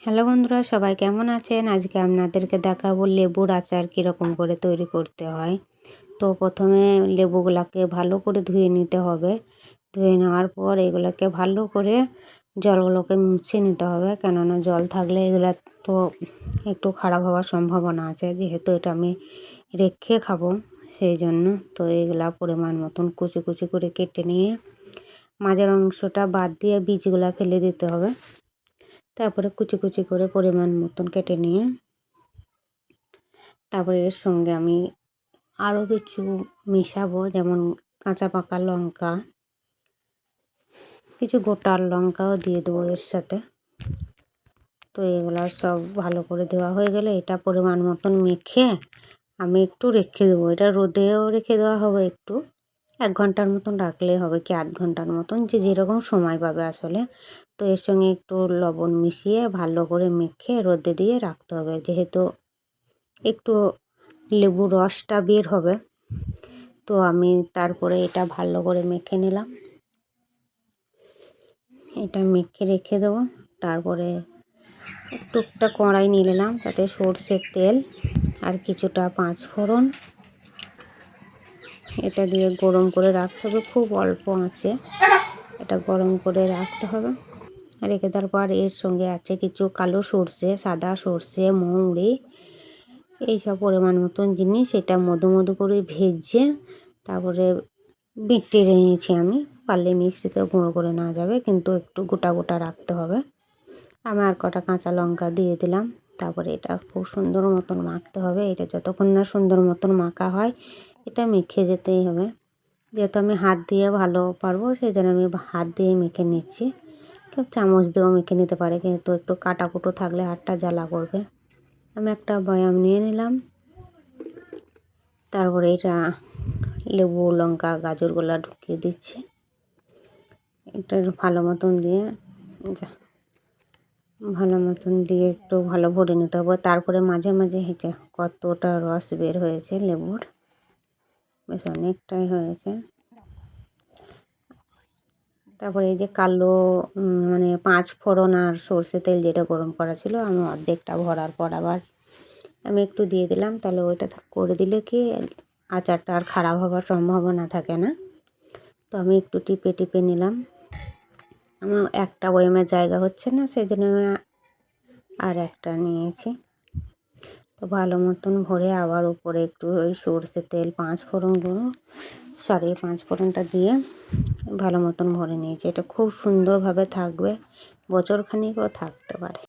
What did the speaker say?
Hello বন্ধুরা, সবাই কেমন আছেন? আজকে আপনাদেরকে দেখাবো লেবুর আচার কীরকম করে তৈরি করতে হয়। তো প্রথমে লেবুগুলাকে ভালো করে ধুয়ে নিতে হবে। ধুয়ে নেওয়ার পর এগুলোকে ভালো করে জলগুলোকে মুছে নিতে হবে, কেননা জল থাকলে এগুলা তো একটু খারাপ হওয়ার সম্ভাবনা আছে, যেহেতু এটা আমি রেখে খাবো সেই জন্য। তো এগুলা পরিমাণ মতন কুচি কুচি করে কেটে নিয়ে মাঝের অংশটা বাদ দিয়ে বীজগুলা ফেলে দিতে হবে। তারপরে কুচি কুচি করে পরিমাণ মতন কেটে নিয়ে তারপরে এর সঙ্গে আমি আরও কিছু মিশাবো, যেমন কাঁচা পাকা লঙ্কা, কিছু গোটা লঙ্কাও দিয়ে দেবো এর সাথে। তো এগুলো সব ভালো করে দেওয়া হয়ে গেলে এটা পরিমাণ মতন মেখে আমি একটু রেখে দেবো। এটা রোদেও রেখে দেওয়া হবে, একটু 1 ঘন্টার মতন রাখলেই হবে, কি 8 ঘন্টার মতন, যে যেরকম সময় পাবে আসলে। তো এর সঙ্গে একটু লবণ মিশিয়ে ভালো করে মেখে রোদে দিয়ে রাখতে হবে, যেহেতু একটু লেবুর রসটা বের হবে। তো আমি তারপরে এটা ভালো করে মেখে নিলাম, এটা মেখে রেখে দেবো। তারপরে একটু একটা কড়াই নিয়ে নিলাম, তাতে সর্ষের তেল আর কিছুটা 5 ফোড়ন, এটা দিয়ে গরম করে রাখতে হবে, খুব অল্প আঁচে এটা গরম করে রাখতে হবে। রেখে দেওয়ার পর এর সঙ্গে আছে কিছু কালো সর্ষে, সাদা সর্ষে, মৌরি, এইসব পরিমাণ মতন জিনিস। এটা মধু মধু করে ভেজে তারপরে বেটে নিয়েছি আমি। পারলে মিক্সিতে গুঁড়ো করে নেওয়া যাবে, কিন্তু একটু গোটা গোটা রাখতে হবে। আমি আর কটা কাঁচা লঙ্কা দিয়ে দিলাম। তারপরে এটা খুব সুন্দর মতন মাখতে হবে। এটা যতক্ষণ না সুন্দর মতন মাখা হয় এটা মেখে যেতেই হবে। যেহেতু আমি হাত দিয়ে ভালো পারবো সেই জন্য আমি হাত দিয়ে মেখে নিচ্ছি। কেউ চামচ দিয়েও মেখে নিতে পারে, কিন্তু একটু কাটাকুটো থাকলে হাতটা জ্বালা করবে। আমি একটা বয়াম নিয়ে নিলাম। তারপরে এটা লেবু, লঙ্কা, গাজরগুলো ঢুকিয়ে দিচ্ছি। এটা ভালো মতন দিয়ে একটু ভালো ভরে নিতে হবে। তারপরে মাঝে মাঝে হেঁচে কতটা রস বের হয়েছে লেবুর, বেশ অনেকটাই হয়েছে। তারপরে এই যে কালো মানে 5 ফোড়ন আর সর্ষে তেল যেটা গরম করা ছিল, আমি অর্ধেকটা ভরার পর আবার আমি একটু দিয়ে দিলাম। তাহলে ওইটা করে দিলে কি আচারটা আর খারাপ হওয়ার সম্ভাবনা থাকে না। তো আমি একটু টিপে টিপে নিলাম। আমার একটা বয়ামের জায়গা হচ্ছে না, সেই জন্য আমি আর একটা নিয়েছি। তো ভালো মতন ভরে আবার উপরে একটু ওই সর্ষে তেল, 5 ফোড়ন গুঁড়ো, 5 ফোড়নটা দিয়ে ভালো মতন ভরে নিয়েছি। এটা খুব সুন্দরভাবে থাকবে, বছরখানিকও থাকতে পারে।